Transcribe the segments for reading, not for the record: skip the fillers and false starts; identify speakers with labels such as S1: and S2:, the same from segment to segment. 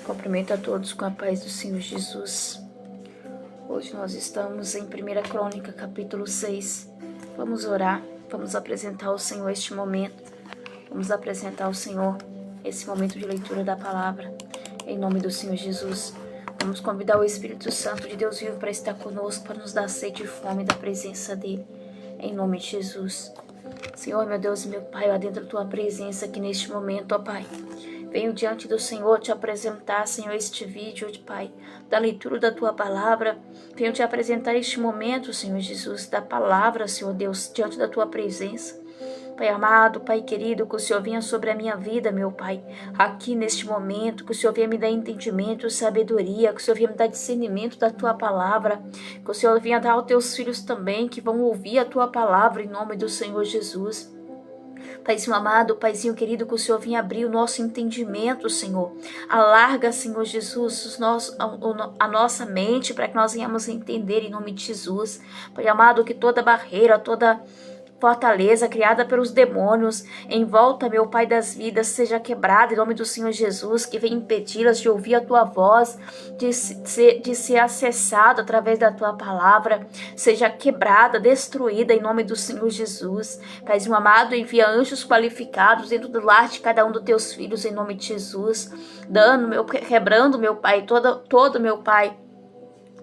S1: Cumprimento a todos com a paz do Senhor Jesus. Hoje nós estamos em 1 Crônica, capítulo 6. Vamos orar, vamos apresentar ao Senhor este momento. Vamos apresentar ao Senhor esse momento de leitura da palavra, em nome do Senhor Jesus. Vamos convidar o Espírito Santo de Deus vivo para estar conosco, para nos dar sede e fome da presença dEle, em nome de Jesus. Senhor, meu Deus e meu Pai, eu adentro a Tua presença aqui neste momento, ó Pai. Venho diante do Senhor te apresentar, Senhor, este vídeo, Pai, da leitura da Tua palavra. Venho te apresentar este momento, Senhor Jesus, da palavra, Senhor Deus, diante da Tua presença. Pai amado, Pai querido, que o Senhor venha sobre a minha vida, meu Pai, aqui neste momento, que o Senhor venha me dar entendimento, sabedoria, que o Senhor venha me dar discernimento da Tua palavra, que o Senhor venha dar aos Teus filhos também, que vão ouvir a Tua palavra em nome do Senhor Jesus. Paizinho amado, Paizinho querido, que o Senhor venha abrir o nosso entendimento, Senhor. Alarga, Senhor Jesus, a nossa mente para que nós venhamos entender em nome de Jesus. Pai amado, que toda barreira, toda fortaleza criada pelos demônios em volta, meu Pai das vidas, seja quebrada em nome do Senhor Jesus, que venha impedi-las de ouvir a Tua voz, de ser acessado através da Tua palavra, seja quebrada, destruída em nome do Senhor Jesus. Paizinho amado, envia anjos qualificados dentro do lar de cada um dos Teus filhos em nome de Jesus, quebrando, meu Pai, todo meu Pai,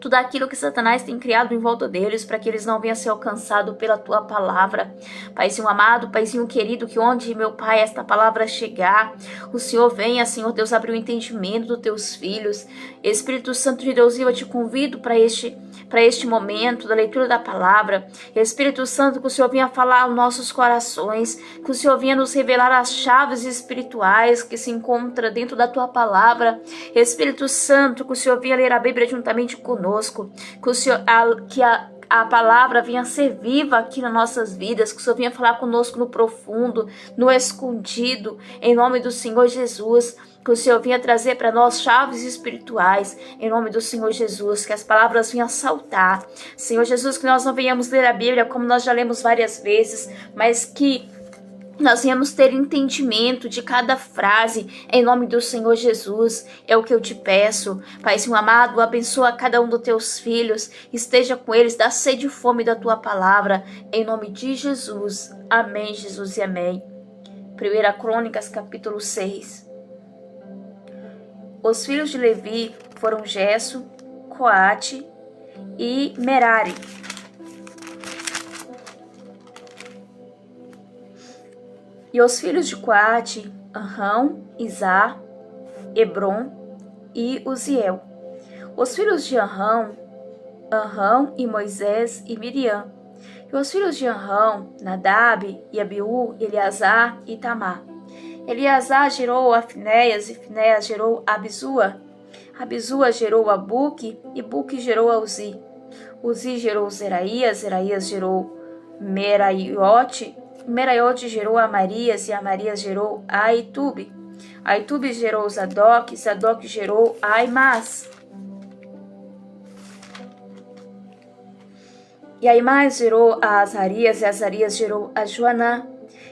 S1: tudo aquilo que Satanás tem criado em volta deles, para que eles não venham a ser alcançados pela Tua palavra. Paizinho amado, Paizinho querido, que onde, meu Pai, esta palavra chegar, o Senhor venha, Senhor Deus, abrir o entendimento dos Teus filhos. Espírito Santo de Deus, eu te convido para este momento da leitura da palavra. Espírito Santo, que o Senhor venha falar aos nossos corações, que o Senhor venha nos revelar as chaves espirituais que se encontram dentro da Tua palavra. Espírito Santo, que o Senhor venha ler a Bíblia juntamente conosco, que o Senhor, a palavra venha ser viva aqui nas nossas vidas, que o Senhor venha falar conosco no profundo, no escondido, em nome do Senhor Jesus, que o Senhor venha trazer para nós chaves espirituais, em nome do Senhor Jesus, que as palavras venham saltar. Senhor Jesus, que nós não venhamos ler a Bíblia como nós já lemos várias vezes, mas que nós venhamos ter entendimento de cada frase, em nome do Senhor Jesus, é o que eu te peço. Paizinho amado, abençoa cada um dos Teus filhos, esteja com eles, dá sede e fome da Tua palavra, em nome de Jesus. Amém, Jesus e amém. 1 Crônicas, capítulo 6. Os filhos de Levi foram Gerson, Coate e Merari. E os filhos de Coate, Amram, Izar, Hebron e Uziel. Os filhos de Amram e Moisés e Miriam. E os filhos de Amram, Nadab e Abiú, Eleazar e Tamar. Eleazar gerou a Finéias e Finéias gerou a Abisua. Abisua gerou a Buque e Buque gerou a Uzi. Uzi gerou Zeraías, Zeraías gerou Meraiote. Meraiote gerou a Amarias e Amarias gerou a Aitube. Aitube gerou Zadok, Zadok gerou a Aimás. E Aimás gerou a Azarias e Azarias gerou a Joaná.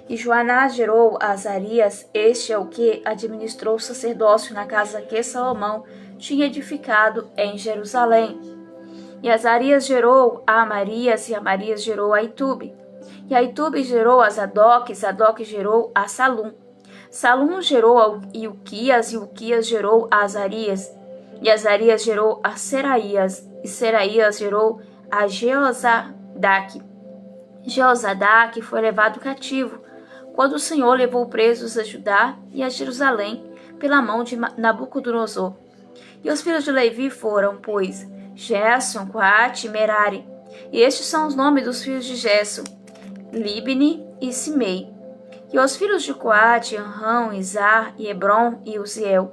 S1: E Joaná gerou a Azarias, este é o que administrou o sacerdócio na casa que Salomão tinha edificado em Jerusalém. E Azarias gerou a Amarias e Amarias gerou a Aitube. E Aitube gerou a Zadok, Zadok gerou a Salum. Salum gerou a Ilquias, e Ilquias gerou a Azarias. E Azarias gerou a Seraías, e Seraías gerou a Jeozadak. Jeozadak foi levado cativo, quando o Senhor levou presos a Judá e a Jerusalém pela mão de Nabucodonosor. E os filhos de Levi foram, pois, Gerson, Coate e Merari. E estes são os nomes dos filhos de Gerson: Libni e Simei. E os filhos de Coate, Amram, Izar e Hebron e Uziel.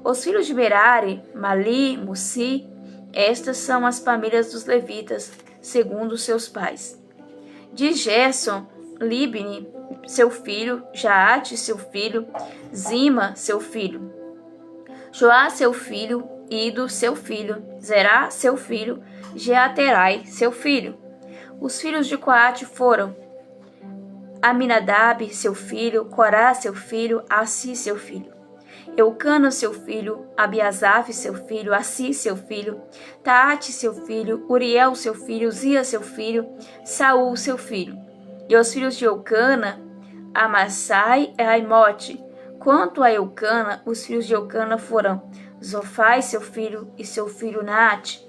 S1: Os filhos de Merari, Mali, Mussi. Estas são as famílias dos levitas, segundo seus pais. De Gerson, Libni, seu filho, Jaate, seu filho, Zima, seu filho, Joá, seu filho, Ido, seu filho, Zerá, seu filho, Jeaterai, seu filho. Os filhos de Coate foram Aminadab, seu filho, Corá, seu filho, Assi, seu filho. Eucana seu filho, Abiasaf seu filho, Assi seu filho, Taate seu filho, Uriel seu filho, Uzia seu filho, Saul seu filho. E os filhos de Eucana, Amassai e Aimote. Quanto a Eucana, os filhos de Eucana foram Zofai seu filho e seu filho Naate,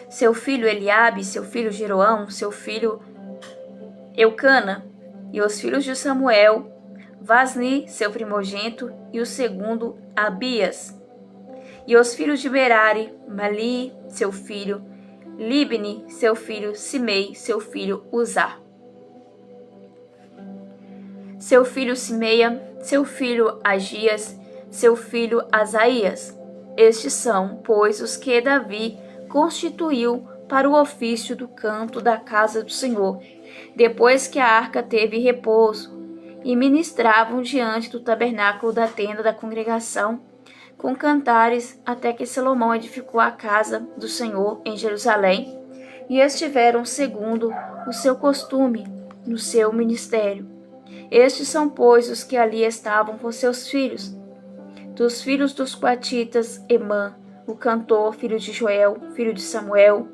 S1: seu filho Eliabe, seu filho Jeroão, seu filho Eucana. E os filhos de Samuel, Vasni, seu primogênito, e o segundo, Abias. E os filhos de Merari, Mali, seu filho, Libni, seu filho, Simei, seu filho, Uzá. Seu filho Simeia, seu filho Agias, seu filho Asaías. Estes são, pois, os que Davi constituiu para o ofício do canto da casa do Senhor, depois que a arca teve repouso, e ministravam diante do tabernáculo da tenda da congregação, com cantares, até que Salomão edificou a casa do Senhor em Jerusalém, e estiveram segundo o seu costume no seu ministério. Estes são, pois, os que ali estavam com seus filhos. Dos filhos dos coatitas, Emã, o cantor, filho de Joel, filho de Samuel,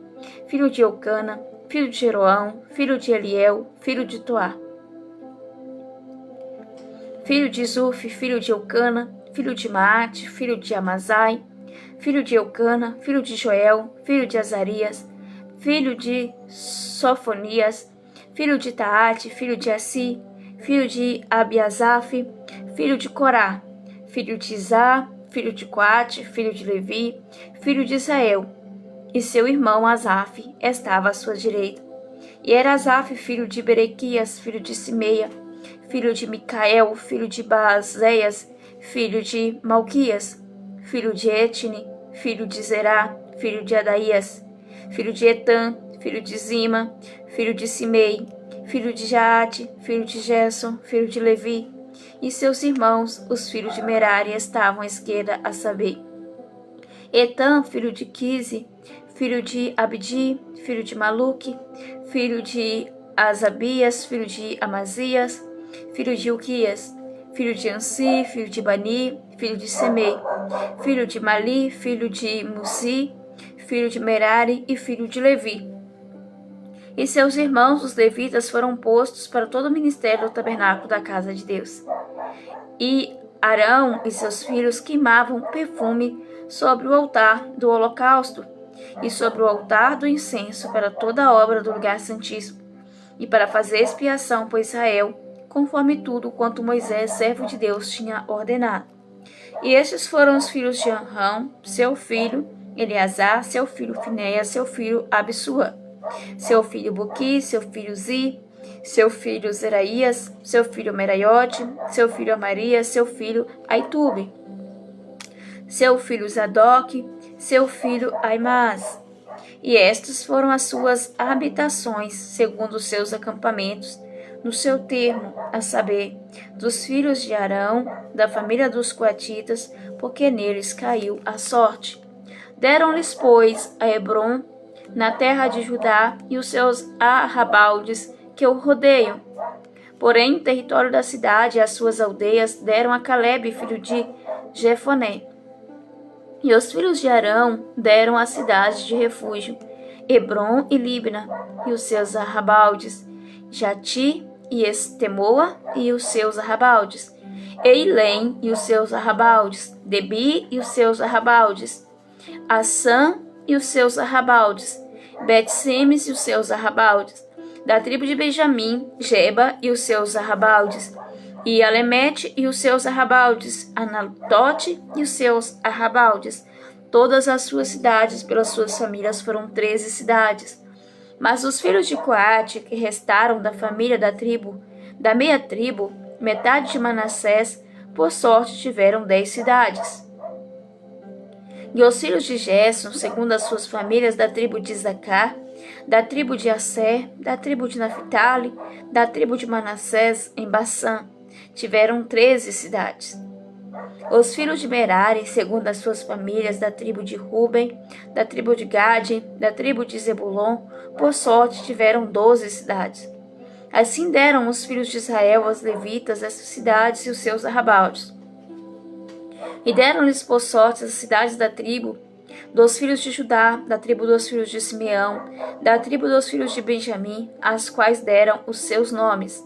S1: filho de Eucana, filho de Jeroão, filho de Eliel, filho de Toá. Filho de Zuf, filho de Eucana, filho de Maate, filho de Amazai, filho de Eucana, filho de Joel, filho de Azarias, filho de Sofonias, filho de Taate, filho de Assi, filho de Abiasaf, filho de Corá, filho de Izá, filho de Coate, filho de Levi, filho de Israel. E seu irmão Asaf estava à sua direita. E era Asaf filho de Berequias, filho de Simeia, filho de Micael, filho de Baazéias, filho de Malquias, filho de Etne, filho de Zerá, filho de Adaías, filho de Etan, filho de Zima, filho de Simei, filho de Jaate, filho de Gerson, filho de Levi. E seus irmãos, os filhos de Merari, estavam à esquerda, a saber, Etan, filho de Quise, filho de Abdi, filho de Maluque, filho de Asabias, filho de Amazias, filho de Uquias, filho de Ansi, filho de Bani, filho de Semei, filho de Mali, filho de Musi, filho de Merari e filho de Levi. E seus irmãos, os levitas, foram postos para todo o ministério do tabernáculo da casa de Deus. E Arão e seus filhos queimavam perfume sobre o altar do holocausto e sobre o altar do incenso para toda a obra do lugar santíssimo, e para fazer expiação por Israel, conforme tudo quanto Moisés, servo de Deus, tinha ordenado. E estes foram os filhos de Arão, seu filho Eleazar, seu filho Finéias, seu filho Abissua, seu filho Buqui, seu filho Zi, seu filho Zeraías, seu filho Meraiote, seu filho Amarias, seu filho Aitube, seu filho Zadok, seu filho Aimaas. E estas foram as suas habitações, segundo os seus acampamentos, no seu termo, a saber, dos filhos de Arão, da família dos coatitas, porque neles caiu a sorte. Deram-lhes, pois, a Hebron, na terra de Judá, e os seus arrabaldes que o rodeiam. Porém, o território da cidade e as suas aldeias deram a Calebe, filho de Jefoné. E os filhos de Arão deram a cidade de refúgio, Hebron e Libna, e os seus arrabaldes, Jati e Estemoa e os seus arrabaldes, Eilém e os seus arrabaldes, Debi e os seus arrabaldes, Assã e os seus arrabaldes, Bet-Semes e os seus arrabaldes, da tribo de Benjamim, Geba e os seus arrabaldes, e Alemete e os seus arrabaldes, Anatote e os seus arrabaldes. Todas as suas cidades, pelas suas famílias, foram 13 cidades. Mas os filhos de Coate, que restaram da família da meia tribo, metade de Manassés, por sorte tiveram 10 cidades. E os filhos de Gerson, segundo as suas famílias, da tribo de Isacar, da tribo de Asser, da tribo de Naphtali, da tribo de Manassés, em Bassã, tiveram 13 cidades. Os filhos de Merari, segundo as suas famílias, da tribo de Ruben, da tribo de Gade, da tribo de Zebulon, por sorte tiveram 12 cidades. Assim deram os filhos de Israel aos levitas essas cidades e os seus arrabaldes. E deram-lhes por sorte as cidades da tribo dos filhos de Judá, da tribo dos filhos de Simeão, da tribo dos filhos de Benjamim, às quais deram os seus nomes.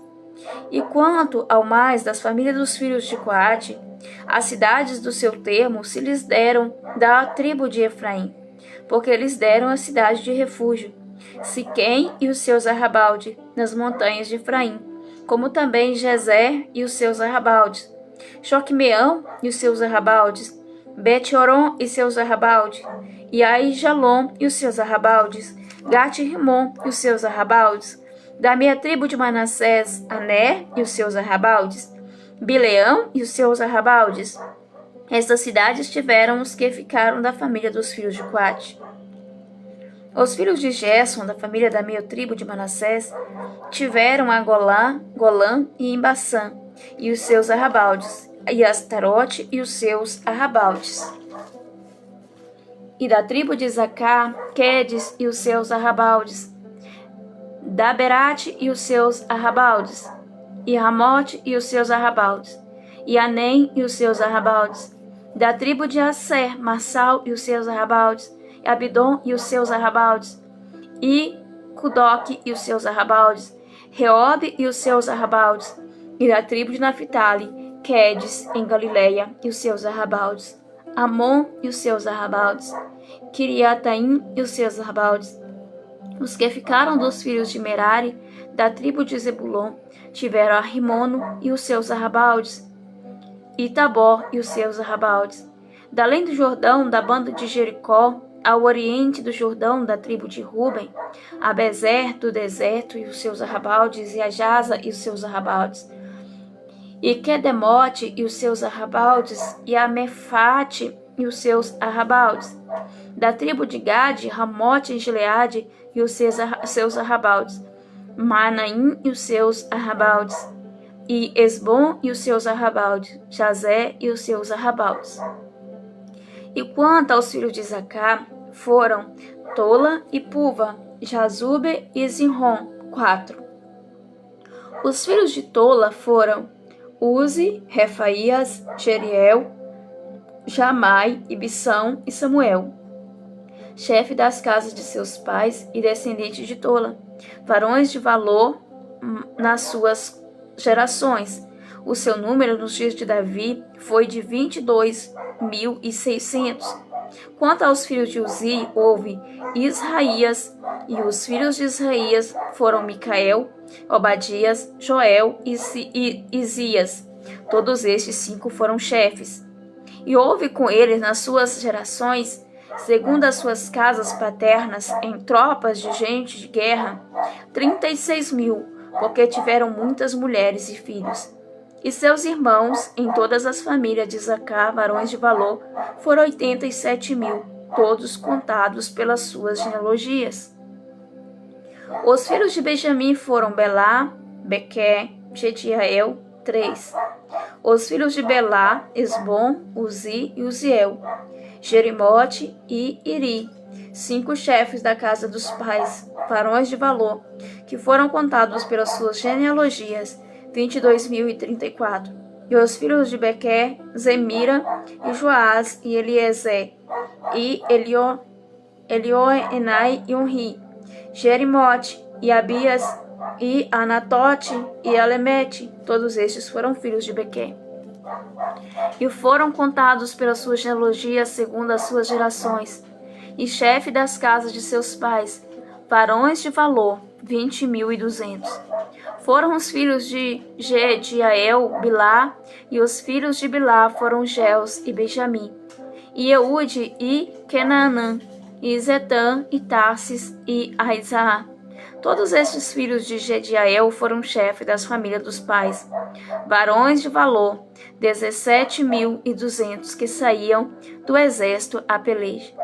S1: E quanto ao mais das famílias dos filhos de Coate, as cidades do seu termo se lhes deram da tribo de Efraim, porque lhes deram a cidade de refúgio, Siquém e os seus arrabaldes, nas montanhas de Efraim, como também Gezer e os seus arrabaldes, Joquemeão e os seus arrabaldes, Bet-Horon e seus arrabaldes, e Aijalon e os seus arrabaldes, Gat-Rimon e os seus arrabaldes, da minha tribo de Manassés, Aner e os seus arrabaldes, Bileão e os seus arrabaldes. Estas cidades tiveram os que ficaram da família dos filhos de Coate. Os filhos de Gerson, da família da minha tribo de Manassés, tiveram a Golã e Embaçã, e os seus arrabaldes, e Astarote e os seus arrabaldes. E da tribo de Isacar, Quedes e os seus arrabaldes, Daberate e os seus arrabaldes, e Ramote e os seus arrabaldes, e Anem e os seus arrabaldes. Da tribo de Asser, Massal e os seus arrabaldes, e Abidom e os seus arrabaldes, e Cudoque e os seus arrabaldes, Reobe e os seus arrabaldes. E da tribo de Naphtali, Quedes em Galileia e os seus arrabaldes, Amon e os seus arrabaldes, Kiriataim e os seus arrabaldes. Os que ficaram dos filhos de Merari, da tribo de Zebulon, tiveram a Rimono e os seus arrabaldes, e Tabor e os seus arrabaldes. Da além do Jordão, da banda de Jericó, ao oriente do Jordão, da tribo de Ruben, a Bezer do deserto e os seus arrabaldes, e a Jaza e os seus arrabaldes, e Quedemote e os seus arrabaldes, e a Mefate e os seus arrabaldes. Da tribo de Gade, Ramote e Gileade e os seus arrabaldes, Manaim e os seus arrabaldes, e Esbom e os seus arrabaldes, Jazé e os seus arrabaldes. E quanto aos filhos de Isacar, foram Tola e Puva, Jazube e Zinron, 4. Os filhos de Tola foram Uzi, Refaías, Jeriel, Jamai, Ibissão e Samuel, chefe das casas de seus pais e descendente de Tola, varões de valor nas suas gerações. O seu número nos dias de Davi foi de 22.600. Quanto aos filhos de Uzi, houve Israías, e os filhos de Israías foram Micael, Obadias, Joel e Isias. Todos estes 5 foram chefes. E houve com eles nas suas gerações, segundo as suas casas paternas, em tropas de gente de guerra, 36.000, porque tiveram muitas mulheres e filhos. E seus irmãos, em todas as famílias de Isacar, varões de valor, foram 87.000, todos contados pelas suas genealogias. Os filhos de Benjamim foram Belá, Bequer, Jediael, 3. Os filhos de Belá, Esbom, Uzi e Uziel, Jerimote e Iri, 5 chefes da casa dos pais, varões de valor, que foram contados pelas suas genealogias, 22.034. E os filhos de Bequer, Zemira, e Joás, e Eliezer, e Elioenai e Unri, Jerimote, e Abias, e Anatote, e Alemete. Todos estes foram filhos de Bequer. E foram contados pelas suas genealogias segundo as suas gerações, e chefe das casas de seus pais, varões de valor, 20.200. Foram os filhos de Jediael, Bilá, e os filhos de Bilá foram Geus e Benjamim, e Eude e Kenaanã, e Zetã e Tarsis e Aizá. Todos estes filhos de Jediael foram chefes das famílias dos pais, varões de valor, 17.200 que saíam do exército a peleja.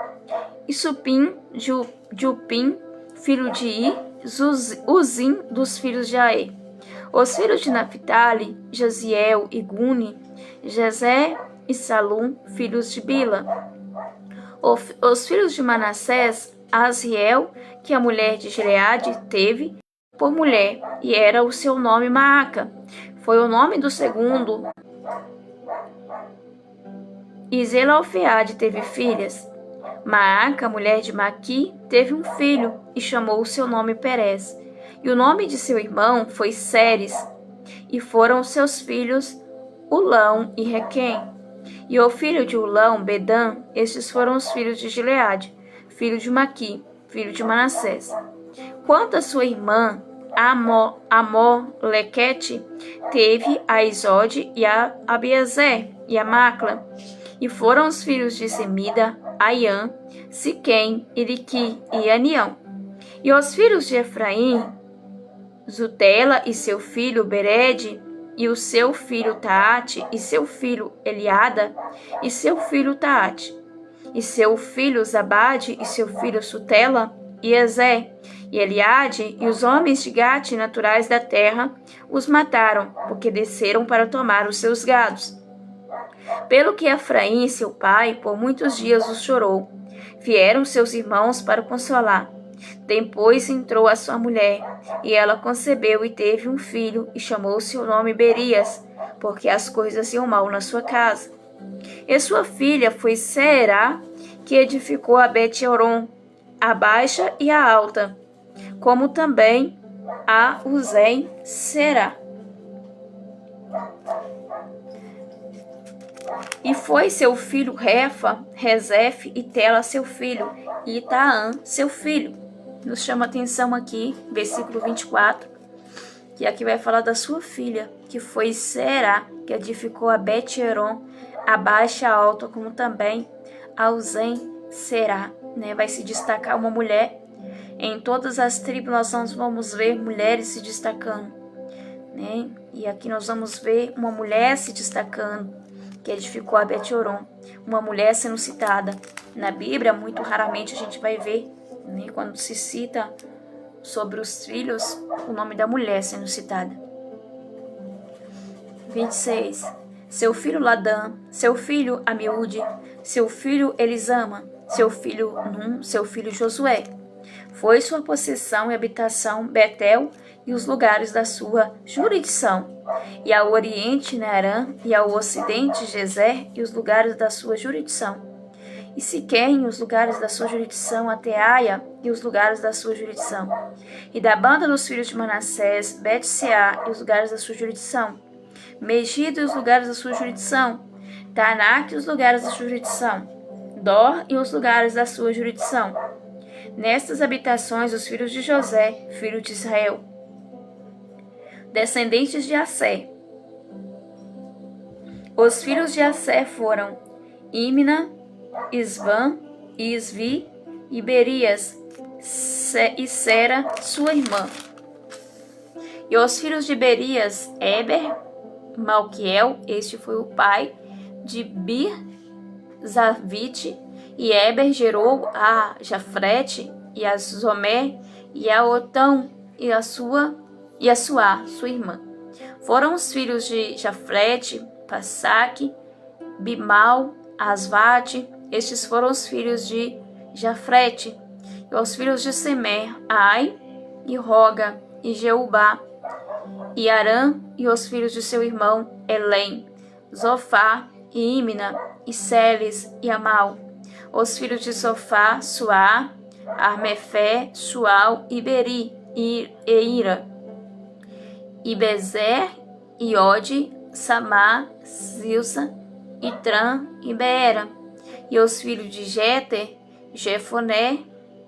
S1: E Supim, Jupim, filho de I, Uzim dos filhos de Aê. Os filhos de Naphtali, Jaziel e Guni, Jezé e Salum, filhos de Bila. Os filhos de Manassés, Asriel, que a mulher de Gileade teve por mulher, e era o seu nome Maaca. Foi o nome do segundo E Zelofeade teve filhas. Maaca, mulher de Maqui, teve um filho e chamou o seu nome Perez. E o nome de seu irmão foi Seres. E foram seus filhos Ulão e Requém. E o filho de Ulão, Bedã. Estes foram os filhos de Gileade, filho de Maqui, filho de Manassés. Quanto a sua irmã Amorlequete, teve a Isode e a Abiezer e a Macla. E foram os filhos de Semida, Aiã, Siquém, Iriqui e Anião. E os filhos de Efraim, Zutela e seu filho Bered, e o seu filho Taate, e seu filho Eliada, e seu filho Taate, e seu filho Zabade, e seu filho Sutela, e Ezé, e Eliade, e os homens de Gate, naturais da terra, os mataram, porque desceram para tomar os seus gados. Pelo que Efraim, seu pai, por muitos dias os chorou. Vieram seus irmãos para o consolar. Depois entrou a sua mulher, e ela concebeu e teve um filho, e chamou seu nome Berias, porque as coisas iam mal na sua casa. E sua filha foi Será, que edificou a Bet-Horon, a baixa e a alta, como também a Uzem Será. E foi seu filho Refa, Rezef e Tela seu filho, e Itaã seu filho. Nos chama atenção aqui, versículo 24, que aqui vai falar da sua filha, que foi Será, que edificou a Bet-Horon, a baixa e a alta, como também a Uzem Será. Vai se destacar uma mulher. Em todas as tribos nós vamos ver mulheres se destacando. E aqui nós vamos ver uma mulher se destacando, que edificou a Bet-Horon, uma mulher sendo citada. Na Bíblia, muito raramente a gente vai ver, quando se cita sobre os filhos, o nome da mulher sendo citada. 26. Seu filho Ladã, seu filho Amiúde, seu filho Elisama, seu filho Num, seu filho Josué. Foi sua possessão e habitação Betel e os lugares da sua jurisdição, e ao oriente Naarã, e ao ocidente Gezer e os lugares da sua jurisdição, e Siquém e os lugares da sua jurisdição, até Aia e os lugares da sua jurisdição, e da banda dos filhos de Manassés, Bet-Seá e os lugares da sua jurisdição, Megido e os lugares da sua jurisdição, Tanak e os lugares da sua jurisdição, Dor e os lugares da sua jurisdição. Nestas habitações os filhos de José, filho de Israel, descendentes de Assé. Os filhos de Assé foram Imna, Isvã, Isvi e Berias, e Sera, sua irmã. E os filhos de Berias, Eber, Malquiel, este foi o pai de Bir-Zavite, e Eber gerou a Jafrete, e a Zomer, e a Otão, e a Suá, sua irmã. Foram os filhos de Jafrete, Passaque, Bimal, Asvate. Estes foram os filhos de Jafrete. E os filhos de Semer, Ai, e Roga, e Jeubá, e Arã, e os filhos de seu irmão Elém, Zofá, e Imna, e Seles, e Amal. Os filhos de Zofá, Suá, Armefé, Sual, e Beri, e Eira, e Bezer, e Ode, Samá, Zilsa, e Tran, e Beera. E os filhos de Jeter, Jefoné,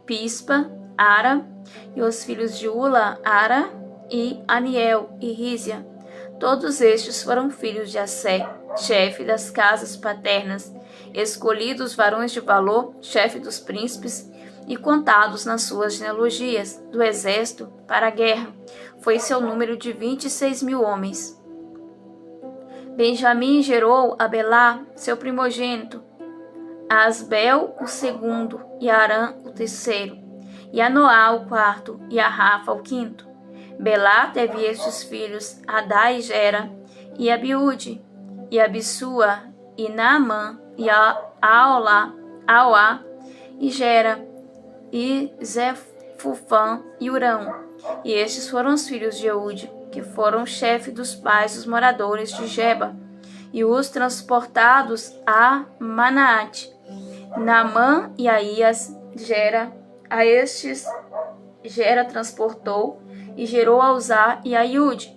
S1: Pispa, Ara. E os filhos de Ula, Ara, e Aniel, e Rízia. Todos estes foram filhos de Assé, chefe das casas paternas, escolhidos varões de valor, chefe dos príncipes, e contados nas suas genealogias do exército para a guerra. Foi seu número de 26.000 homens. Benjamim gerou a Belá, seu primogênito, a Asbel, o segundo, e a Arã, o terceiro, e a Noá, o quarto, e a Rafa, o quinto. Belá teve estes filhos, Adá e Gera, e Abiúde, e Abissua, e Naamã, e Aoá, e Gera, e Zefufã, e Urão. E estes foram os filhos de Eude, que foram chefe dos pais dos moradores de Geba. e os transportados a Manaate. Naamã e Aías a estes Gera transportou e gerou a Uzá e a Iude.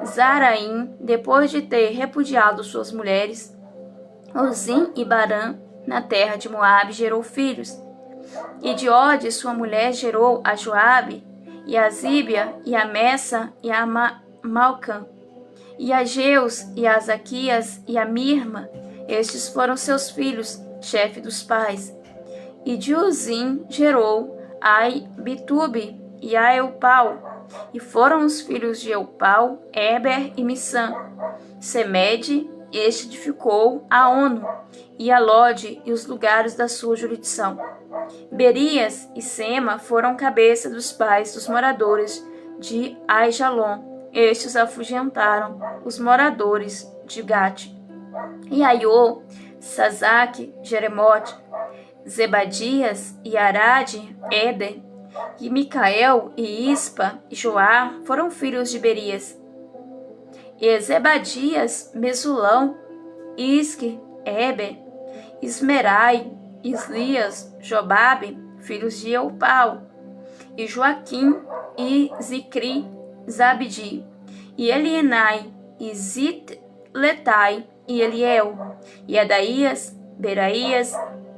S1: Zaraim, depois de ter repudiado suas mulheres, Ozim e Barã, na terra de Moabe, gerou filhos. E de Ode, sua mulher, gerou a Joabe, e a Zíbia, e a Messa, e a Malcã, e a Geus, e a Azaquias, e a Mirma. Estes foram seus filhos, chefe dos pais. E de Uzim gerou a Bitube e a Eupal. E foram os filhos de Eupal, Eber e Missã. Semede, este edificou a Ono, e a Lode e os lugares da sua jurisdição. Berias e Sema foram cabeça dos pais dos moradores de Aijalon. Estes afugentaram os moradores de Gate. E Aiô, Sazaque, Jeremote, Zebadias e Arade, Éder, e Micael e Ispa e Joá foram filhos de Berias. E Zebadias, Mesulão, Isque, Eber, Ismerai, Islias, Jobabe, filhos de Eupal, e Joaquim e Zicri, Zabdi, e Elienai, e Zitletai, e Eliel, e Adaías, Beraías,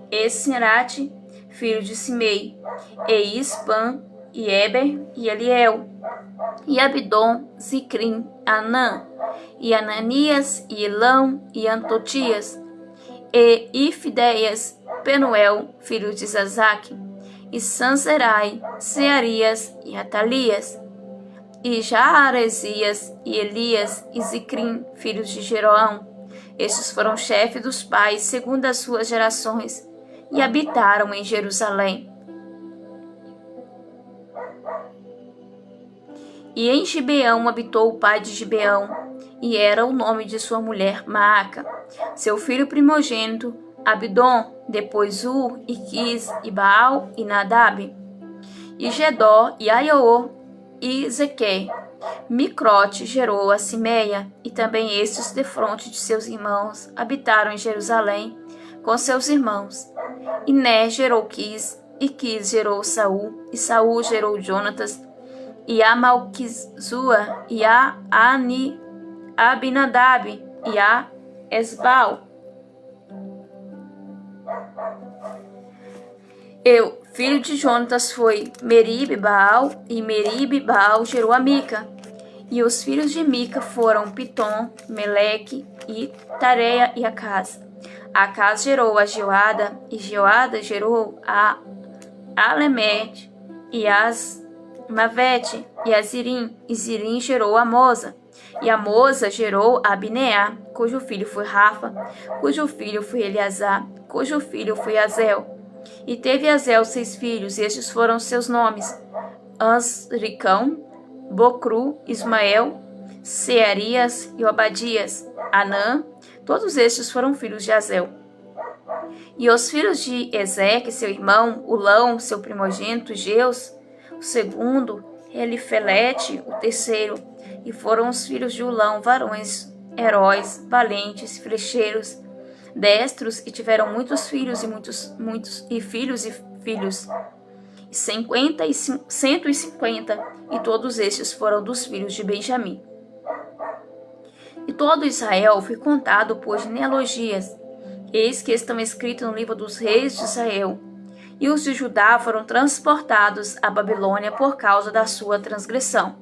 S1: e Sirate, filho de Simei, e Ispan, e Eber, e Eliel, e Abdon, Zicrim, Anã, e Ananias, e Elão, e Antotias, e Ifideias, Penuel, filho de Zazaque, e Sanzerai, Searias, e Atalias, e Jaaresias, e Elias, e Zicrim, filhos de Jeroão. Estes foram chefes dos pais, segundo as suas gerações, e habitaram em Jerusalém. E em Gibeão habitou o pai de Gibeão, e era o nome de sua mulher Maaca. Seu filho primogênito, Abdon, depois e Quis, e Baal, e Nadab, e Gedó, e Aiô, e Zequé. Microte gerou a Simeia, e também estes, defronte de seus irmãos, habitaram em Jerusalém com seus irmãos. E Né gerou Quis, e Quis gerou Saul, e Saul gerou Jonatas, e a Malquizua, e a Abinadab, e a Esbal. Filho de Jonatas foi Meribe-Baal, e Meribe-Baal gerou a Mica. E os filhos de Mica foram Pitom, Meleque, e Tareia e Acaz. Acaz gerou a Jeoada, e Jeoada gerou a Alemete, e Asmavete, e a Zirim, e Zirim gerou a Moza. E a Moza gerou a Bineá, cujo filho foi Rafa, cujo filho foi Eleazar, cujo filho foi Azel. E teve Azel 6 filhos, e estes foram seus nomes: Ansricão, Bocru, Ismael, Searias e Obadias, Anã. Todos estes foram filhos de Azel. E os filhos de Ezeque, seu irmão, Ulão, seu primogênito, Geus, o segundo, Elifelete, o terceiro. E foram os filhos de Ulão, varões, heróis, valentes, flecheiros, destros, e tiveram muitos filhos e filhos, 50 e 150, e todos estes foram dos filhos de Benjamim. E todo Israel foi contado por genealogias, eis que estão escritos no livro dos reis de Israel. E os de Judá foram transportados à Babilônia por causa da sua transgressão.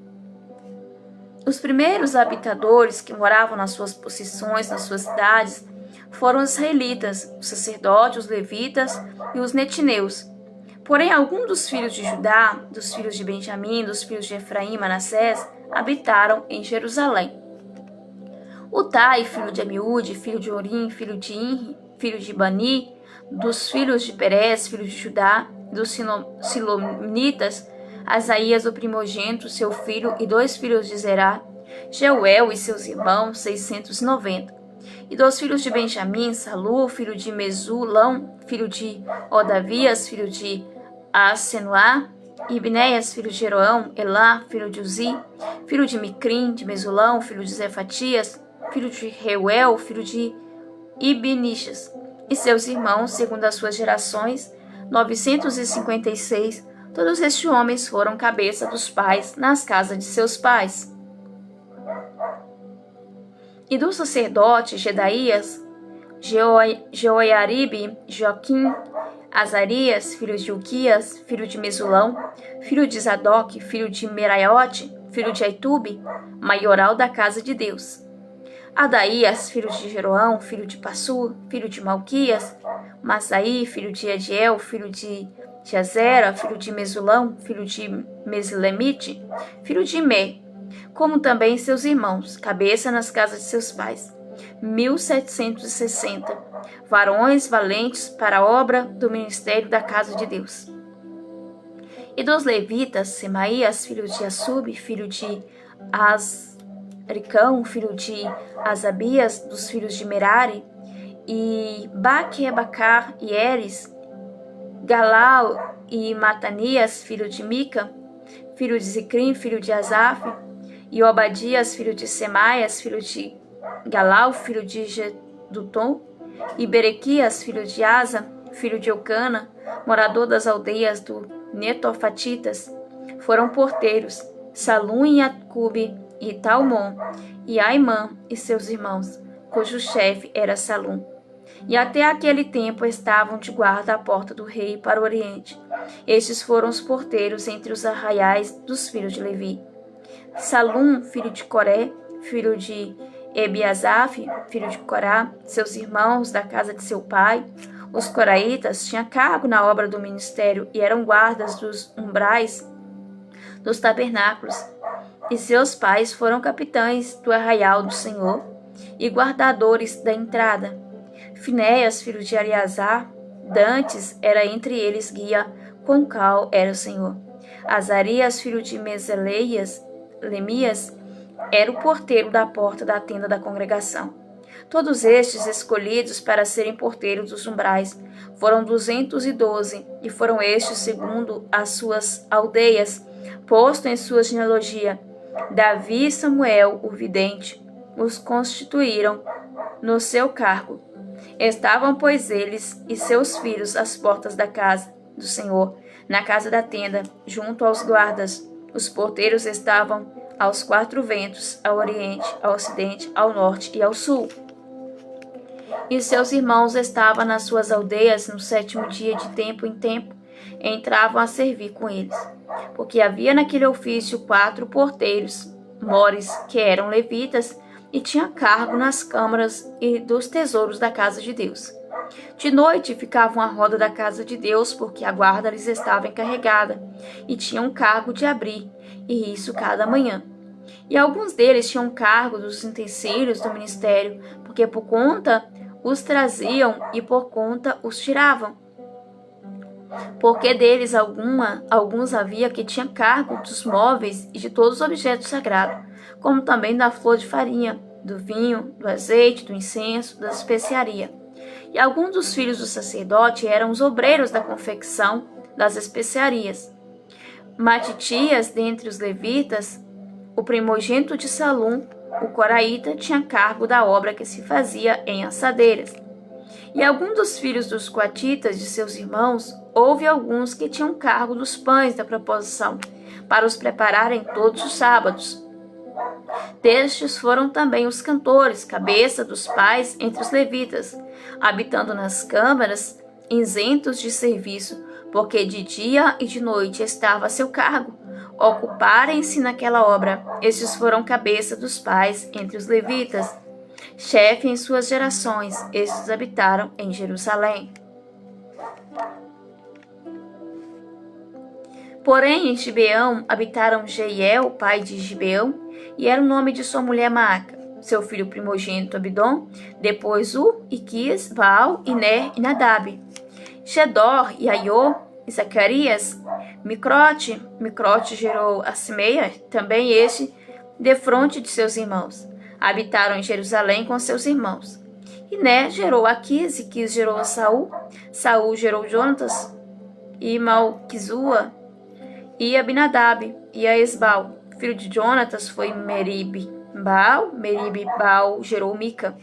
S1: Os primeiros habitadores que moravam nas suas possessões, nas suas cidades, foram os israelitas, os sacerdotes, os levitas e os netineus. Porém, alguns dos filhos de Judá, dos filhos de Benjamim, dos filhos de Efraim e Manassés, habitaram em Jerusalém. Utai, filho de Amiúde, filho de Orim, filho de Inri, filho de Bani, dos filhos de Perez, filho de Judá, dos Silonitas, Asaías, o primogênito, seu filho, e 2 filhos de Zerá, Jeuel e seus irmãos, 690. E dos filhos de Benjamim, Salu, filho de Mesulão, filho de Odavias, filho de Asenuá, e Binéias, filho de Jeroão, Elá, filho de Uzi, filho de Micrim, de Mesulão, filho de Zefatias, filho de Reuel, filho de Ibnichas, e seus irmãos, segundo as suas gerações, 956. Todos estes homens foram cabeça dos pais nas casas de seus pais. E do sacerdote Jedaías, Jeoiaribe, Joaquim, Azarias, filho de Uquias, filho de Mesulão, filho de Zadok, filho de Meraiote, filho de Aitube, maioral da casa de Deus. Adaías, filho de Jeroão, filho de Passur, filho de Malquias, Massaí, filho de Adiel, filho de Jazera, filho de Mesulão, filho de Meslemite, filho de Imé, como também seus irmãos, cabeça nas casas de seus pais. 1760, varões valentes para a obra do ministério da casa de Deus. E dos levitas, Semaías, filho de Assub, filho de Azricão, filho de Asabias, dos filhos de Merari, e Baque-Bacar e Eres, Galal e Matanias, filho de Mica, filho de Zicrim, filho de Asaf, e Obadias, filho de Semaias, filho de Galal, filho de Gedutum, e Berequias, filho de Asa, filho de Eucana, morador das aldeias do Netofatitas, foram porteiros, Salum e Acube e Talmon, e Aimã e seus irmãos, cujo chefe era Salum. E até aquele tempo estavam de guarda à porta do rei para o oriente. Estes foram os porteiros entre os arraiais dos filhos de Levi. Salum, filho de Coré, filho de Ebiasaf, filho de Corá, seus irmãos da casa de seu pai, os coraitas, tinham cargo na obra do ministério e eram guardas dos umbrais dos tabernáculos. E seus pais foram capitães do arraial do Senhor e guardadores da entrada. Finéias, filho de Eleazar, dantes era entre eles guia, com qual era o Senhor. Azarias, filho de Meseleias, Lemias, era o porteiro da porta da tenda da congregação. Todos estes, escolhidos para serem porteiros dos umbrais, foram 212, e foram estes, segundo as suas aldeias, posto em sua genealogia. Davi e Samuel, o vidente, os constituíram no seu cargo. Estavam, pois, eles e seus filhos às portas da casa do Senhor, na casa da tenda, junto aos guardas. Os porteiros estavam aos 4 ventos, ao oriente, ao ocidente, ao norte e ao sul. E seus irmãos estavam nas suas aldeias no 7º dia, de tempo em tempo, entravam a servir com eles. Porque havia naquele ofício 4 porteiros, mores, que eram levitas, e tinham cargo nas câmaras e dos tesouros da casa de Deus. De noite ficavam à roda da casa de Deus, porque a guarda lhes estava encarregada, e tinham cargo de abrir, e isso cada manhã. E alguns deles tinham cargo dos utensílios do ministério, porque por conta os traziam e por conta os tiravam. Porque deles alguns havia que tinham cargo dos móveis e de todos os objetos sagrados, como também da flor de farinha, do vinho, do azeite, do incenso, da especiaria. E alguns dos filhos do sacerdote eram os obreiros da confecção das especiarias. Matitias, dentre os levitas, o primogênito de Salum, o coraíta, tinha cargo da obra que se fazia em assadeiras. E alguns dos filhos dos coatitas, de seus irmãos, houve alguns que tinham cargo dos pães da proposição, para os prepararem todos os sábados. Destes foram também os cantores, cabeça dos pais entre os levitas, habitando nas câmaras, isentos de serviço, porque de dia e de noite estava a seu cargo. Ocuparem-se naquela obra. Estes foram cabeça dos pais entre os levitas, chefe em suas gerações. Estes habitaram em Jerusalém. Porém, em Gibeão habitaram Jeiel, pai de Gibeão, e era o nome de sua mulher Maaca, seu filho primogênito Abidom, depois Iquis, Baal, Ner e Nadab, Gedor e Aiô, e Zacarias, Microte gerou a Simeia, também este, defronte de seus irmãos. Habitaram em Jerusalém com seus irmãos. E Ner gerou Aquis, e Quis gerou a Saul gerou Jonatas, e Malquizua, e Abinadab, e a Esbal. Filho de Jonatas foi Meribe, Baal, Merib e Baal gerou Mica.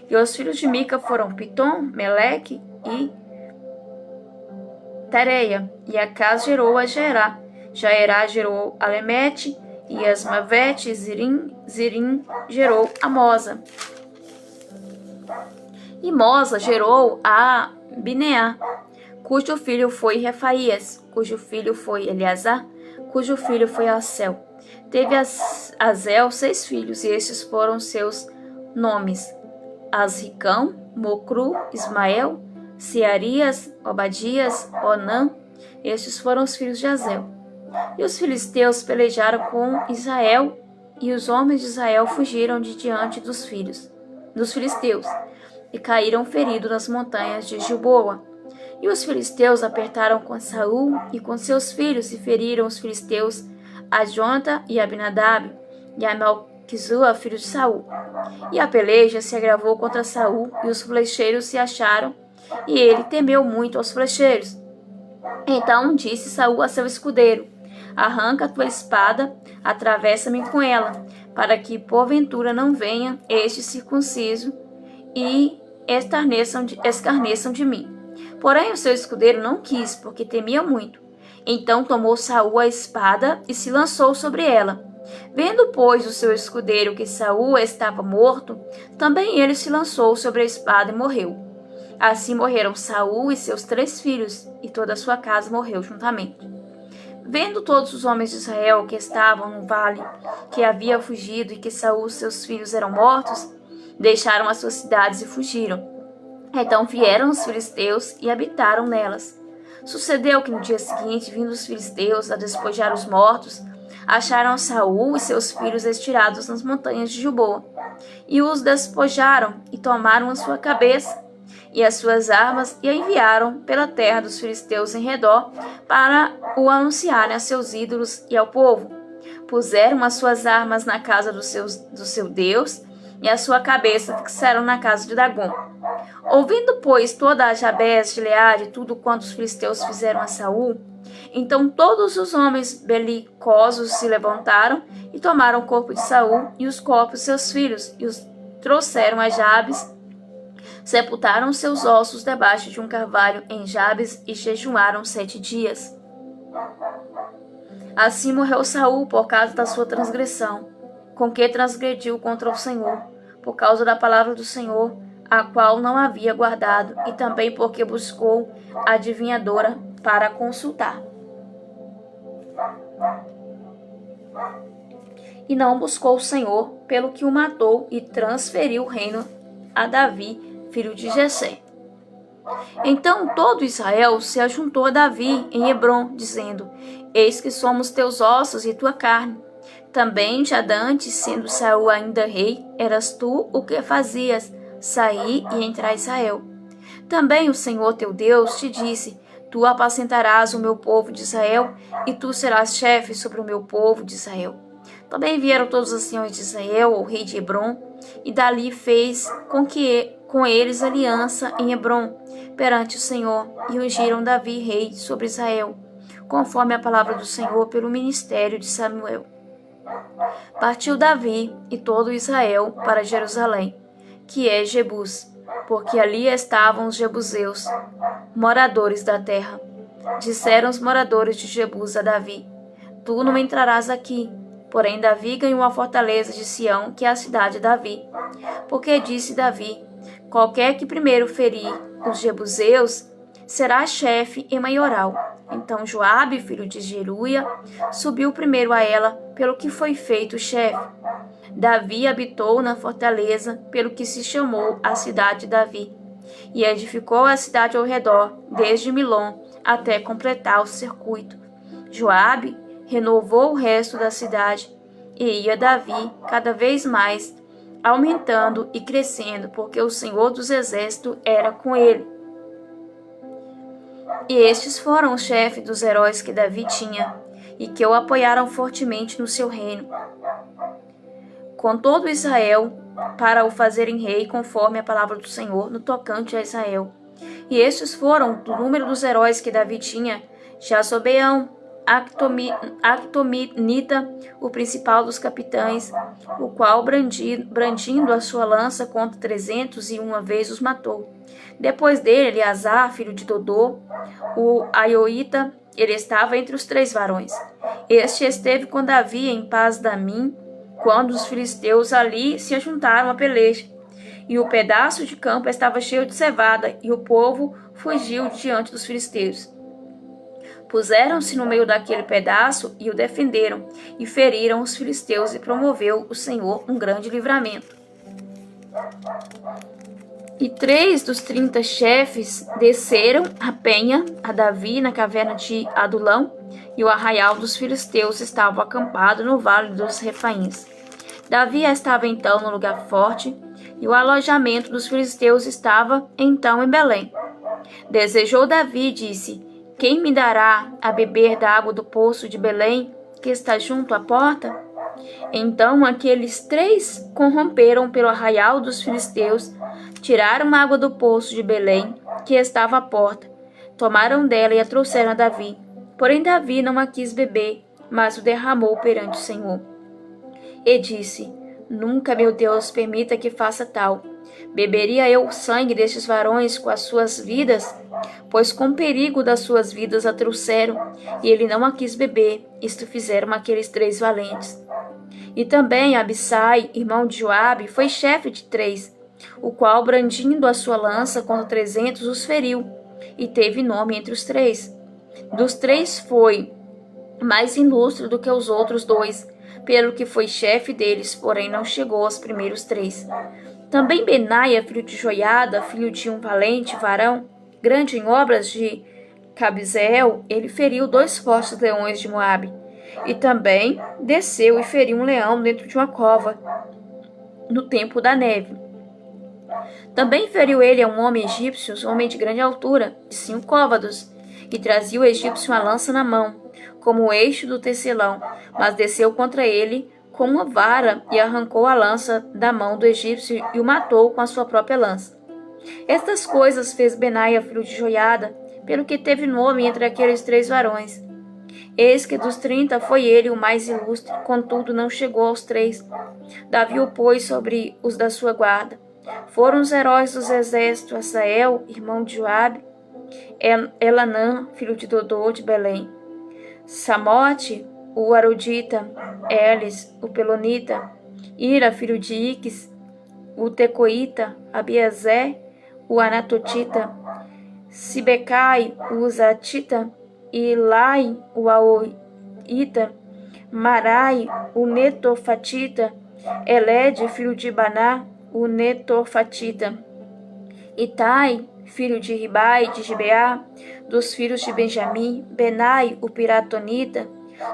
S1: E os filhos de Mica foram Pitom, Meleque e Tareia. E Acaz gerou a Gerá. Jaerá gerou Alemete e Asmavete. Zirim gerou a Mosa. E Mosa gerou a Bineá, cujo filho foi Refaías, cujo filho foi Eleazar, cujo filho foi Assel. Teve Azel 6 filhos, e estes foram seus nomes: Azricão, Mocru, Ismael, Searias, Obadias, Onã. Estes foram os filhos de Azel. E os filisteus pelejaram com Israel, e os homens de Israel fugiram de diante dos filisteus, e caíram feridos nas montanhas de Gilboa. E os filisteus apertaram com Saul e com seus filhos, e feriram os filisteus a Jonta e a Abinadab, e a Malquizua, filho de Saul. E a peleja se agravou contra Saul, e os flecheiros se acharam, e ele temeu muito aos flecheiros. Então disse Saul a seu escudeiro: arranca a tua espada, atravessa-me com ela, para que porventura não venha este circunciso e escarneçam de mim. Porém o seu escudeiro não quis, porque temia muito. Então tomou Saul a espada e se lançou sobre ela. Vendo, pois, o seu escudeiro que Saul estava morto, também ele se lançou sobre a espada e morreu. Assim morreram Saul e seus 3 filhos, e toda a sua casa morreu juntamente. Vendo todos os homens de Israel que estavam no vale, que havia fugido e que Saul e seus filhos eram mortos, deixaram as suas cidades e fugiram. Então vieram os filisteus e habitaram nelas. Sucedeu que no dia seguinte, vindo os filisteus a despojar os mortos, acharam Saul e seus filhos estirados nas montanhas de Gilboa, e os despojaram e tomaram a sua cabeça e as suas armas e a enviaram pela terra dos filisteus em redor para o anunciarem a seus ídolos e ao povo. Puseram as suas armas na casa do seu Deus e a sua cabeça fixaram na casa de Dagom. Ouvindo, pois, toda a Jabes de Gileade tudo quanto os filisteus fizeram a Saul, então todos os homens belicosos se levantaram e tomaram o corpo de Saul e os corpos de seus filhos e os trouxeram a Jabes, sepultaram seus ossos debaixo de um carvalho em Jabes e jejuaram 7 dias. Assim morreu Saul por causa da sua transgressão, com que transgrediu contra o Senhor, por causa da palavra do Senhor, a qual não havia guardado, e também porque buscou a adivinhadora para consultar. E não buscou o Senhor, pelo que o matou e transferiu o reino a Davi, filho de Jessé. Então todo Israel se ajuntou a Davi em Hebrom, dizendo: eis que somos teus ossos e tua carne. Também já dantes, sendo Saul ainda rei, eras tu o que fazias sair e entrar Israel. Também o Senhor teu Deus te disse: tu apacentarás o meu povo de Israel, e tu serás chefe sobre o meu povo de Israel. Também vieram todos os anciãos de Israel ao rei de Hebrom, e dali fez com eles aliança em Hebrom, perante o Senhor, e ungiram Davi rei sobre Israel, conforme a palavra do Senhor pelo ministério de Samuel. Partiu Davi e todo Israel para Jerusalém, que é Jebus, porque ali estavam os jebuseus, moradores da terra. Disseram os moradores de Jebus a Davi: tu não entrarás aqui. Porém Davi ganhou a fortaleza de Sião, que é a cidade de Davi. Porque disse Davi: qualquer que primeiro ferir os jebuseus será chefe e maioral. Então Joabe, filho de Zeruia, subiu primeiro a ela, pelo que foi feito chefe. Davi habitou na fortaleza, pelo que se chamou a cidade de Davi, e edificou a cidade ao redor, desde Milom até completar o circuito. Joabe renovou o resto da cidade, e ia Davi cada vez mais aumentando e crescendo, porque o Senhor dos Exércitos era com ele. E estes foram os chefes dos heróis que Davi tinha, e que o apoiaram fortemente no seu reino, com todo Israel, para o fazerem rei conforme a palavra do Senhor no tocante a Israel. E estes foram, do número dos heróis que Davi tinha: Jazobeão, Actominita, o principal dos capitães, o qual, brandindo a sua lança contra 301 vezes, os matou. Depois dele, Eleazar, filho de Dodô, o Aioíta, ele estava entre os 3 varões. Este esteve com Davi em Pas-damim, quando os filisteus ali se ajuntaram a peleja. E o pedaço de campo estava cheio de cevada, e o povo fugiu diante dos filisteus. Puseram-se no meio daquele pedaço e o defenderam, e feriram os filisteus, e promoveu o Senhor um grande livramento. E 3 dos 30 chefes desceram a penha a Davi na caverna de Adulão, e o arraial dos filisteus estava acampado no vale dos Refaíns. Davi estava então no lugar forte, e o alojamento dos filisteus estava então em Belém. Desejou Davi e disse: quem me dará a beber da água do poço de Belém, que está junto à porta? Então aqueles 3 corromperam pelo arraial dos filisteus, tiraram a água do poço de Belém, que estava à porta, tomaram dela e a trouxeram a Davi. Porém Davi não a quis beber, mas o derramou perante o Senhor. E disse: nunca, meu Deus, permita que faça tal. Beberia eu o sangue destes varões com as suas vidas? Pois com perigo das suas vidas a trouxeram, e ele não a quis beber. Isto fizeram aqueles 3 valentes. E também Abissai, irmão de Joabe, foi chefe de 3, o qual, brandindo a sua lança contra 300, os feriu, e teve nome entre os 3. Dos 3 foi mais ilustre do que os outros 2, pelo que foi chefe deles, porém não chegou aos primeiros 3. Também Benaia, filho de Joiada, filho de um valente varão, grande em obras de Cabzeel, ele feriu 2 fortes leões de Moabe. E também desceu e feriu um leão dentro de uma cova, no tempo da neve. Também feriu ele a um homem egípcio, um homem de grande altura, de 5 côvados, e trazia o egípcio uma lança na mão, como o eixo do tecelão, mas desceu contra ele com uma vara e arrancou a lança da mão do egípcio e o matou com a sua própria lança. Estas coisas fez Benaia, filho de Joiada, pelo que teve nome entre aqueles 3 varões. Eis que dos 30 foi ele o mais ilustre, contudo não chegou aos 3. Davi o pôs sobre os da sua guarda. Foram os heróis dos exércitos: Asael, irmão de Joabe, Elanã, filho de Dodô de Belém, Samote, o Arodita, Elis, o Pelonita, Ira, filho de Iques, o Tecoíta, Abiezé, o Anatotita, Sibecai, o Zatita, Ilai, o Aoita, Marai, o Netofatita, Elede, filho de Baná, o Netofatita, Itai, filho de Ribai, de Gibeá, dos filhos de Benjamim, Benai, o Piratonita,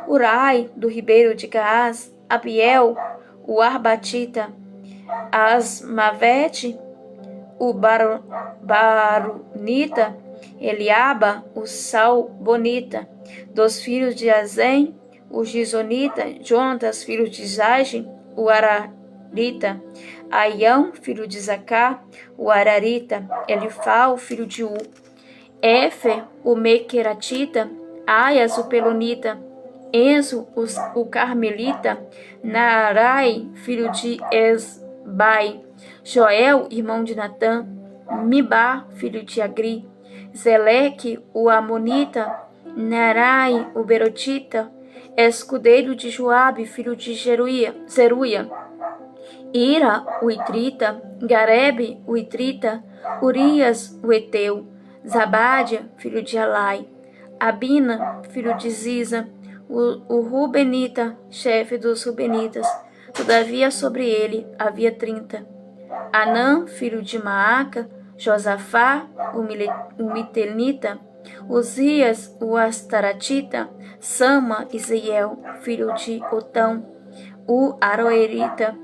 S1: Urai, do ribeiro de Gaás, Abiel, o Arbatita, Asmavete, o Barunita, Eliaba, o Salbonita, dos filhos de Azem, o Gizonita, Jonatas, filho de Zage, o Ararita, Aião, filho de Zacá, o Ararita, Elifal, filho de U, Éfer, o Mequeratita, Aias, o Pelonita, Enzo, o Carmelita, Naarai, filho de Esbai, Joel, irmão de Natã, Mibá, filho de Agri, Zeleque, o Amonita, Narai, o Berotita, escudeiro de Joabe, filho de Zeruia, Ira, o Itrita, Garebe, o Itrita, Urias, o Eteu, Zabádia, filho de Alai, Abina, filho de Ziza, o Rubenita, chefe dos Rubenitas. Todavia sobre ele havia 30. Anã, filho de Maaca, Josafá, o Mitelnita, Uzias, o Astaratita, Sama, Isiel, filho de Otão, o Aroerita,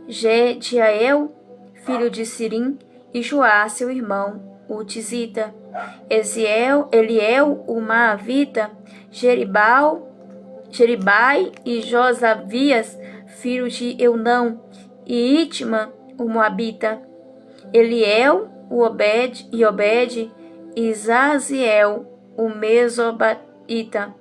S1: Gediael, filho de Sirim, e Joá, seu irmão, o Tizita, Eliel, o Maavita, Jeribai e Josavias, filho de Eunão, e Itma, o Moabita, Eliel, o Obed, e Zaziel, o Mesobaita,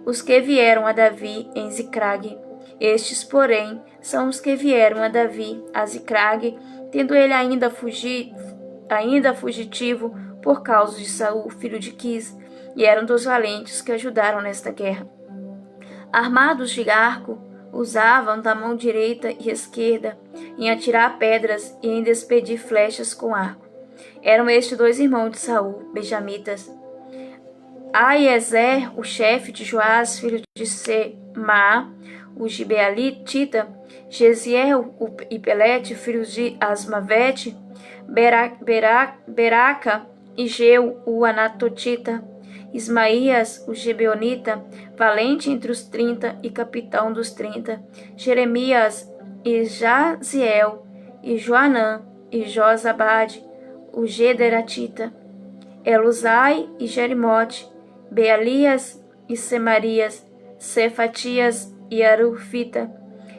S1: os que vieram a Davi em Ziclague. Estes, porém, são os que vieram a Davi a Ziclague, tendo ele ainda fugitivo por causa de Saul, filho de Quis, e eram dos valentes que ajudaram nesta guerra. Armados de arco, usavam da mão direita e esquerda em atirar pedras e em despedir flechas com arco. Eram estes 2 irmãos de Saul, benjamitas. Aiezer, o chefe de Joás, filho de Semá, o gibealitita, Gesiel e Pelete, filhos de Asmavete, Beraca e Geu, o Anatotita, Ismaías, o Gibeonita, valente entre os 30 e capitão dos 30, Jeremias e Jaziel, e Joanã e Josabade, o Gederatita, Eluzai e Jerimote, Bealias e Semarias, Cefatias e Arufita,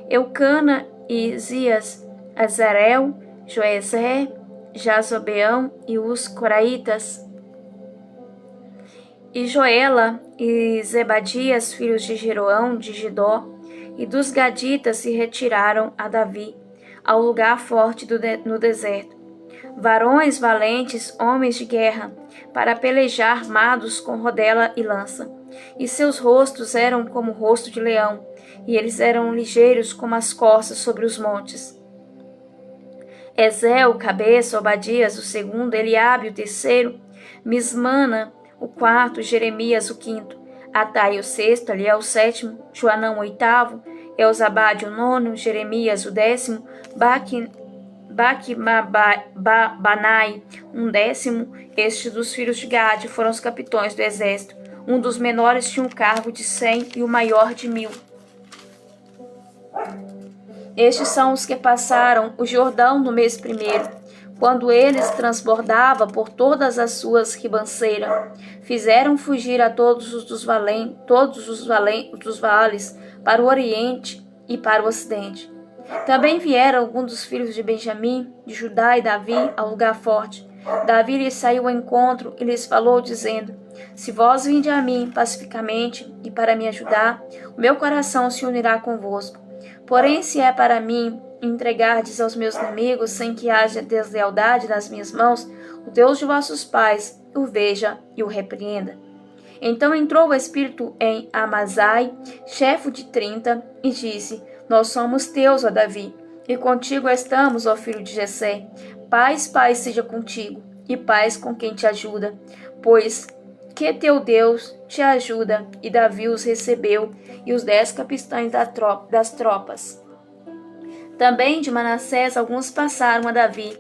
S1: Eucana e Zias, Azarel, Joezé, Jazobeão e os Coraitas, e Joela e Zebadias, filhos de Jeroão, de Gidó, e dos Gaditas se retiraram a Davi, ao lugar forte no deserto. Varões valentes, homens de guerra, para pelejar armados com rodela e lança. E seus rostos eram como o rosto de leão, e eles eram ligeiros como as corças sobre os montes. Ezel, cabeça, Obadias, o segundo, Eliabe, o terceiro, Mismana, o quarto, Jeremias, o quinto, Atai, o sexto, Eliel, o sétimo, Joanão, o oitavo, Elzabade, o nono, Jeremias, o décimo, Baquimabanaí, um décimo. Estes dos filhos de Gade foram os capitães do exército. Um dos menores tinha um cargo de 100 e o maior de 1000. Estes são os que passaram o Jordão no mês primeiro, quando eles transbordava por todas as suas ribanceiras. Fizeram fugir a todos os vales para o oriente e para o ocidente. Também vieram alguns dos filhos de Benjamim, de Judá e Davi ao lugar forte. Davi lhes saiu ao encontro e lhes falou, dizendo: Se vós vinde a mim pacificamente e para me ajudar, o meu coração se unirá convosco. Porém, se é para mim entregardes aos meus inimigos sem que haja deslealdade nas minhas mãos, o Deus de vossos pais o veja e o repreenda. Então entrou o Espírito em Amazai, chefe de 30, e disse: Nós somos teus, ó Davi, e contigo estamos, ó filho de Jessé. Paz seja contigo, e paz com quem te ajuda, pois que teu Deus te ajuda. E Davi os recebeu, e os 10 capitães das tropas. Também de Manassés alguns passaram a Davi,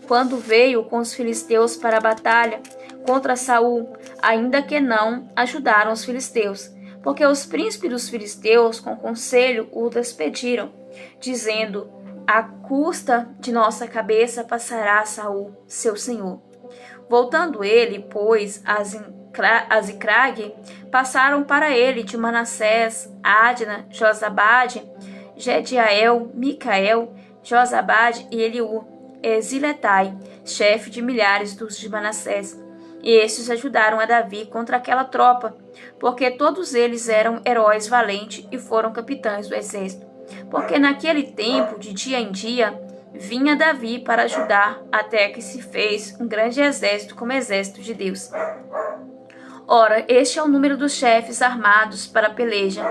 S1: quando veio com os filisteus para a batalha contra Saul, ainda que não ajudaram os filisteus, porque os príncipes dos filisteus com conselho o despediram, dizendo: à custa de nossa cabeça passará Saul, seu senhor. Voltando ele, pois, a Ziclague, passaram para ele de Manassés, Adna, Josabade, Jediael, Micael, Josabade e Eliú, e Ziletai, chefe de milhares dos de Manassés. E estes ajudaram a Davi contra aquela tropa, porque todos eles eram heróis valentes e foram capitães do exército. Porque naquele tempo, de dia em dia, vinha Davi para ajudar, até que se fez um grande exército como exército de Deus. Ora, este é o número dos chefes armados para a peleja,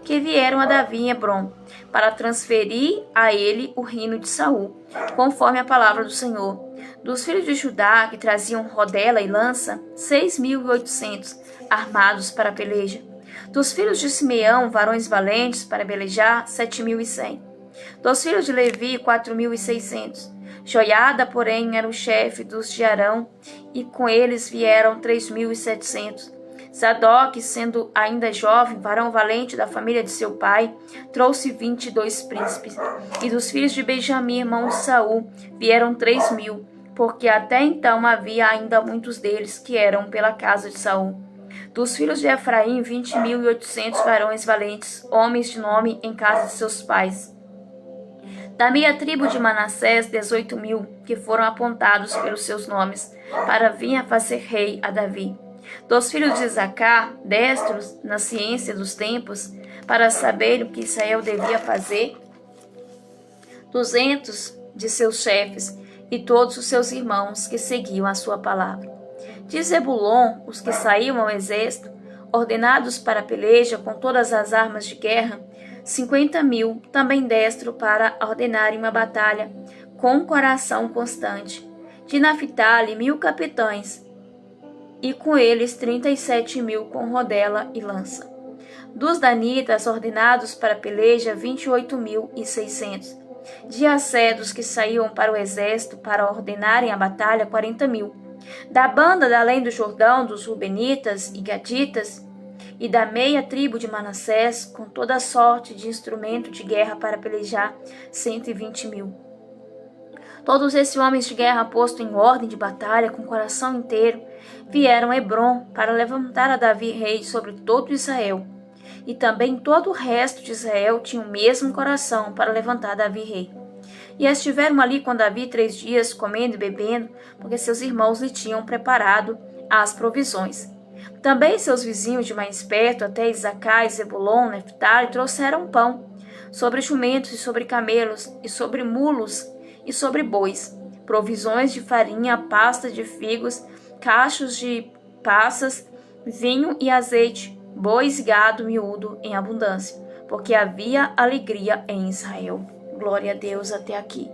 S1: que vieram a Davi em Hebrom, para transferir a ele o reino de Saul, conforme a palavra do Senhor. Dos filhos de Judá, que traziam rodela e lança, 6.800, armados para a peleja. Dos filhos de Simeão, varões valentes para pelejar, 7.100. Dos filhos de Levi, 4.600. Joiada, porém, era o chefe dos de Arão, e com eles vieram 3.700. Zadok, sendo ainda jovem, varão valente da família de seu pai, trouxe 22 príncipes. E dos filhos de Benjamim, irmão de Saul, vieram 3.000, porque até então havia ainda muitos deles que eram pela casa de Saul. Dos filhos de Efraim, 20.800 varões valentes, homens de nome em casa de seus pais. Da meia tribo de Manassés, 18.000, que foram apontados pelos seus nomes, para vir a fazer rei a Davi. Dos filhos de Isacar, destros na ciência dos tempos, para saber o que Israel devia fazer, 200 de seus chefes e todos os seus irmãos que seguiam a sua palavra. De Zebulon, os que saíam ao exército, ordenados para a peleja com todas as armas de guerra, 50.000, também destro para ordenarem uma batalha com coração constante. De Naphtali, 1.000 capitães, e com eles 37.000 com rodela e lança. Dos danitas ordenados para a peleja, 28.600. De Assé, dos que saíam para o exército para ordenarem a batalha, 40.000. Da banda da além do Jordão, dos Rubenitas e Gaditas, e da meia tribo de Manassés, com toda sorte de instrumento de guerra para pelejar, 120.000. Todos esses homens de guerra postos em ordem de batalha, com o coração inteiro, vieram a Hebrom para levantar a Davi rei sobre todo Israel. E também todo o resto de Israel tinha o mesmo coração para levantar Davi rei. E estiveram ali com Davi 3 dias, comendo e bebendo, porque seus irmãos lhe tinham preparado as provisões. Também seus vizinhos de mais perto, até Isacar e Zebulon, Naphtali, trouxeram pão, sobre jumentos e sobre camelos, e sobre mulos e sobre bois, provisões de farinha, pasta de figos, cachos de passas, vinho e azeite, bois e gado miúdo em abundância, porque havia alegria em Israel. Glória a Deus até aqui.